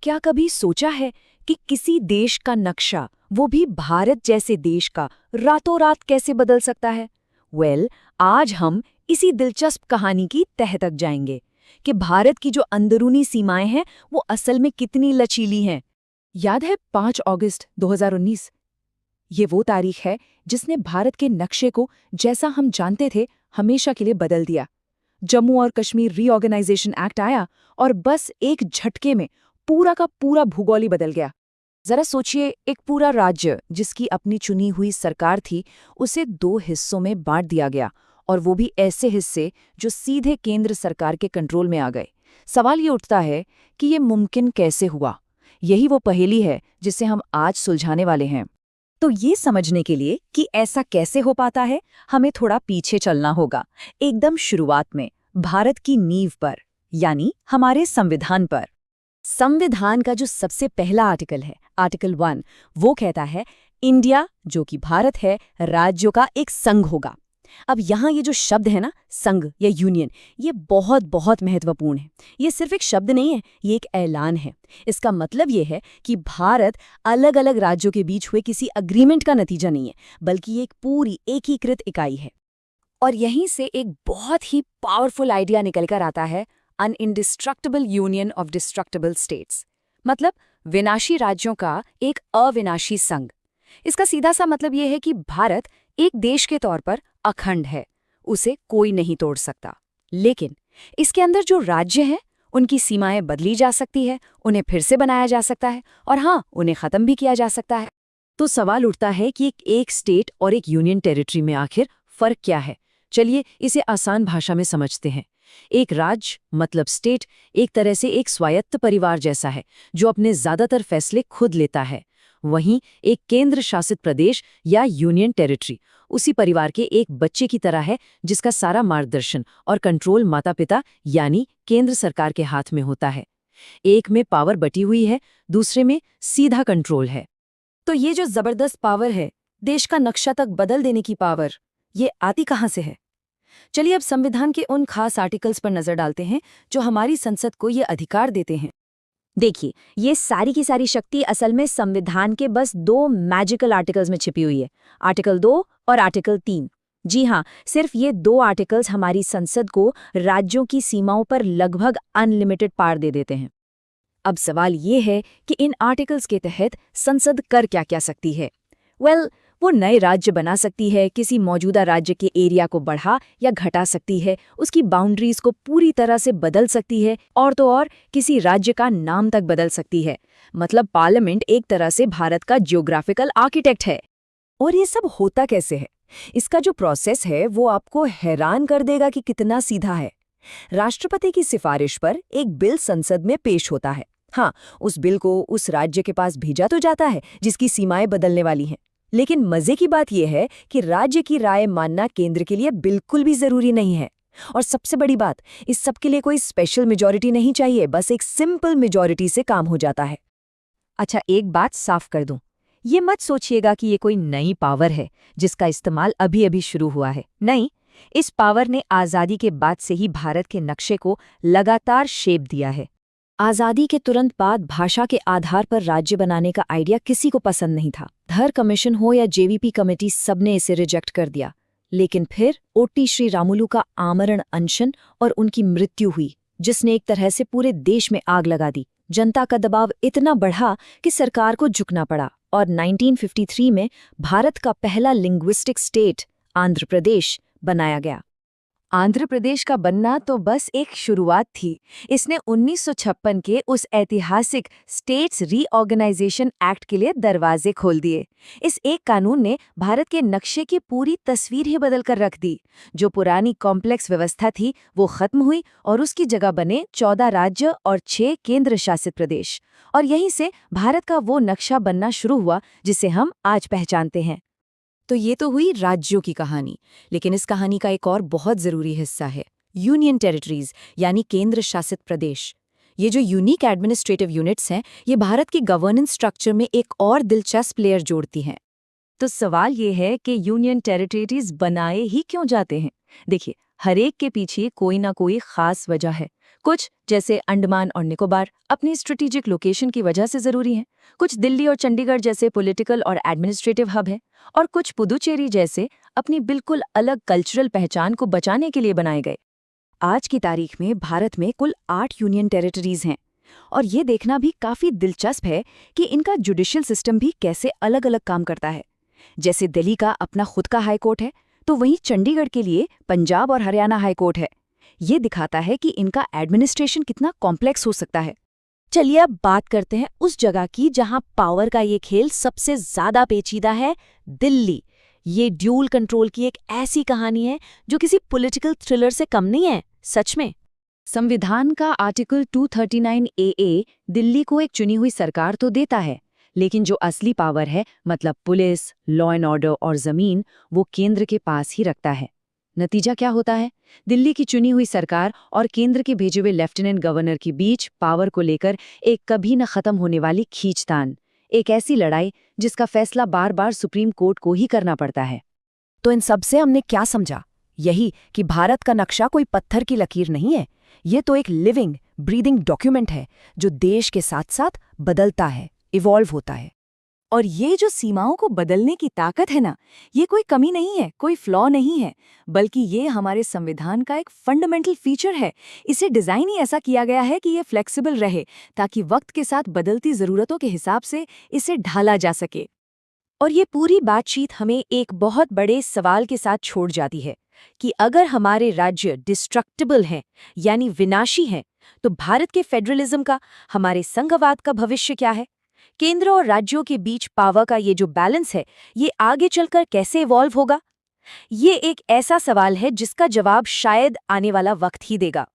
क्या कभी सोचा है कि किसी देश का नक्शा, वो भी भारत जैसे देश का, रातों रात कैसे बदल सकता है? आज हम इसी दिलचस्प कहानी की तह तक जाएंगे कि भारत की जो अंदरूनी सीमाएं हैं वो असल में कितनी लचीली हैं। याद है 5 अगस्त 2019? ये वो तारीख है जिसने भारत के नक्शे को, जैसा हम जानते थे, हमेशा के लिए बदल दिया। जम्मू और कश्मीर रीऑर्गेनाइजेशन एक्ट आया और बस एक झटके में पूरा का पूरा भूगोल ही बदल गया। जरा सोचिए, एक पूरा राज्य जिसकी अपनी चुनी हुई सरकार थी, उसे 2 हिस्सों में बांट दिया गया, और वो भी ऐसे हिस्से जो सीधे केंद्र सरकार के कंट्रोल में आ गए। सवाल ये उठता है कि ये मुमकिन कैसे हुआ? यही वो पहेली है जिसे हम आज सुलझाने वाले हैं। तो ये समझने के लिए कि ऐसा कैसे हो पाता है, हमें थोड़ा पीछे चलना होगा, एकदम शुरुआत में, भारत की नींव पर, यानी हमारे संविधान पर। संविधान का जो सबसे पहला आर्टिकल है, आर्टिकल 1, वो कहता है इंडिया, जो कि भारत है, राज्यों का एक संघ होगा। अब यहाँ ये जो शब्द है ना, संघ या यूनियन, ये बहुत बहुत महत्वपूर्ण है। ये सिर्फ एक शब्द नहीं है, ये एक ऐलान है। इसका मतलब ये है कि भारत अलग अलग राज्यों के बीच हुए किसी अग्रीमेंट का नतीजा नहीं है, बल्कि ये एक पूरी एकीकृत इकाई है। और यहीं से एक बहुत ही पावरफुल आइडिया निकलकर आता है, an indestructible union of destructible states, मतलब विनाशी राज्यों का एक अविनाशी संघ। इसका सीधा सा मतलब यह है कि भारत एक देश के तौर पर अखंड है, उसे कोई नहीं तोड़ सकता। लेकिन इसके अंदर जो राज्य हैं, उनकी सीमाएं बदली जा सकती है, उन्हें फिर से बनाया जा सकता है, और हाँ, उन्हें खत्म भी किया जा सकता है। तो सवाल उठता है कि एक स्टेट और एक यूनियन टेरिटरी में आखिर फर्क क्या है? चलिए इसे आसान भाषा में समझते हैं। एक राज्य मतलब स्टेट एक तरह से एक स्वायत्त परिवार जैसा है, जो अपने ज्यादातर फैसले खुद लेता है। वहीं एक केंद्र शासित प्रदेश या यूनियन टेरिटरी उसी परिवार के एक बच्चे की तरह है, जिसका सारा मार्गदर्शन और कंट्रोल माता पिता यानी केंद्र सरकार के हाथ में होता है। एक में पावर बटी हुई है, दूसरे में सीधा कंट्रोल है। तो ये जो जबरदस्त पावर है, देश का नक्शा तक बदल देने की पावर, ये आती कहाँ से है? चलिए अब संविधान के उन खास आर्टिकल्स पर नजर डालते हैं जो हमारी संसद को ये अधिकार देते हैं। देखिए, ये सारी की सारी शक्ति असल में संविधान के बस 2 मैजिकल आर्टिकल्स में छिपी हुई है, आर्टिकल 2 और आर्टिकल 3। जी हाँ, सिर्फ ये 2 आर्टिकल्स हमारी संसद को राज्यों की सीमाओं पर लगभग अनलिमिटेड पावर दे देते हैं। अब सवाल ये है कि इन आर्टिकल्स के तहत संसद कर क्या क्या सकती है? वो नए राज्य बना सकती है, किसी मौजूदा राज्य के एरिया को बढ़ा या घटा सकती है, उसकी बाउंड्रीज को पूरी तरह से बदल सकती है, और तो और किसी राज्य का नाम तक बदल सकती है। मतलब पार्लियामेंट एक तरह से भारत का जियोग्राफिकल आर्किटेक्ट है। और ये सब होता कैसे है? इसका जो प्रोसेस है वो आपको हैरान कर देगा कि कितना सीधा है। राष्ट्रपति की सिफारिश पर एक बिल संसद में पेश होता है। हाँ, उस बिल को उस राज्य के पास भेजा तो जाता है जिसकी सीमाएं बदलने वाली हैं। लेकिन मजे की बात यह है कि राज्य की राय मानना केंद्र के लिए बिल्कुल भी जरूरी नहीं है। और सबसे बड़ी बात, इस सब के लिए कोई स्पेशल मेजॉरिटी नहीं चाहिए, बस एक सिंपल मेजॉरिटी से काम हो जाता है। अच्छा, एक बात साफ कर दूं, ये मत सोचिएगा कि ये कोई नई पावर है जिसका इस्तेमाल अभी अभी शुरू हुआ है। नहीं, इस पावर ने आज़ादी के बाद से ही भारत के नक्शे को लगातार शेप दिया है। आज़ादी के तुरंत बाद भाषा के आधार पर राज्य बनाने का आइडिया किसी को पसंद नहीं था। धर कमीशन हो या जेवीपी कमेटी, सबने इसे रिजेक्ट कर दिया। लेकिन फिर ओटी श्री रामुलु का आमरण अनशन और उनकी मृत्यु हुई, जिसने एक तरह से पूरे देश में आग लगा दी। जनता का दबाव इतना बढ़ा कि सरकार को झुकना पड़ा, और 1953 में भारत का पहला लिंग्विस्टिक स्टेट आंध्र प्रदेश बनाया गया। आंध्र प्रदेश का बनना तो बस एक शुरुआत थी। इसने 1956 के उस ऐतिहासिक स्टेट्स रीऑर्गेनाइजेशन एक्ट के लिए दरवाजे खोल दिए। इस एक कानून ने भारत के नक्शे की पूरी तस्वीर ही बदल कर रख दी। जो पुरानी कॉम्प्लेक्स व्यवस्था थी वो खत्म हुई, और उसकी जगह बने 14 राज्य और 6 केंद्र शासित प्रदेश। और यहीं से भारत का वो नक्शा बनना शुरू हुआ जिसे हम आज पहचानते हैं। तो ये तो हुई राज्यों की कहानी, लेकिन इस कहानी का एक और बहुत ज़रूरी हिस्सा है यूनियन टेरिटरीज, यानी केंद्र शासित प्रदेश। ये जो यूनिक एडमिनिस्ट्रेटिव यूनिट्स हैं, ये भारत की गवर्नेंस स्ट्रक्चर में एक और दिलचस्प लेयर जोड़ती हैं। तो सवाल ये है कि यूनियन टेरिटरीज बनाए ही क्यों जाते हैं? देखिए, हर एक के पीछे कोई ना कोई खास वजह है। कुछ जैसे अंडमान और निकोबार अपनी स्ट्रेटेजिक लोकेशन की वजह से जरूरी हैं, कुछ दिल्ली और चंडीगढ़ जैसे पॉलिटिकल और एडमिनिस्ट्रेटिव हब हैं, और कुछ पुदुचेरी जैसे अपनी बिल्कुल अलग कल्चरल पहचान को बचाने के लिए बनाए गए। आज की तारीख में भारत में कुल 8 यूनियन टेरिटरीज हैं, और ये देखना भी काफी दिलचस्प है कि इनका जुडिशियल सिस्टम भी कैसे अलग अलग काम करता है। जैसे दिल्ली का अपना खुद का हाई कोर्ट है, तो वहीं चंडीगढ़ के लिए पंजाब और हरियाणा हाई कोर्ट है। ये दिखाता है कि इनका एडमिनिस्ट्रेशन कितना कॉम्प्लेक्स हो सकता है। चलिए अब बात करते हैं उस जगह की जहां पावर का ये खेल सबसे ज्यादा पेचीदा है, दिल्ली। ये ड्यूल कंट्रोल की एक ऐसी कहानी है जो किसी पॉलिटिकल थ्रिलर से कम नहीं है, सच में। संविधान का आर्टिकल 239 AA दिल्ली को एक चुनी हुई सरकार तो देता है, लेकिन जो असली पावर है, मतलब पुलिस, लॉ एंड ऑर्डर और जमीन, वो केंद्र के पास ही रखता है। नतीजा क्या होता है? दिल्ली की चुनी हुई सरकार और केंद्र के भेजे हुए लेफ्टिनेंट गवर्नर के बीच पावर को लेकर एक कभी न खत्म होने वाली खींचतान, एक ऐसी लड़ाई जिसका फैसला बार बार सुप्रीम कोर्ट को ही करना पड़ता है। तो इन सब से हमने क्या समझा? यही कि भारत का नक्शा कोई पत्थर की लकीर नहीं है, ये तो एक लिविंग, ब्रीदिंग डॉक्यूमेंट है जो देश के साथ साथ बदलता है, इवॉल्व होता है। और ये जो सीमाओं को बदलने की ताकत है ना, ये कोई कमी नहीं है, कोई फ्लॉ नहीं है, बल्कि ये हमारे संविधान का एक फंडामेंटल फीचर है। इसे डिज़ाइन ही ऐसा किया गया है कि ये फ्लेक्सिबल रहे, ताकि वक्त के साथ बदलती ज़रूरतों के हिसाब से इसे ढाला जा सके। और ये पूरी बातचीत हमें एक बहुत बड़े सवाल के साथ छोड़ जाती है कि अगर हमारे राज्य डिस्ट्रक्टिबल हैं, यानी विनाशी हैं, तो भारत के फेडरलिज्म का, हमारे संघवाद का भविष्य क्या है? केंद्र और राज्यों के बीच पावर का ये जो बैलेंस है, ये आगे चलकर कैसे इवॉल्व होगा? ये एक ऐसा सवाल है जिसका जवाब शायद आने वाला वक्त ही देगा।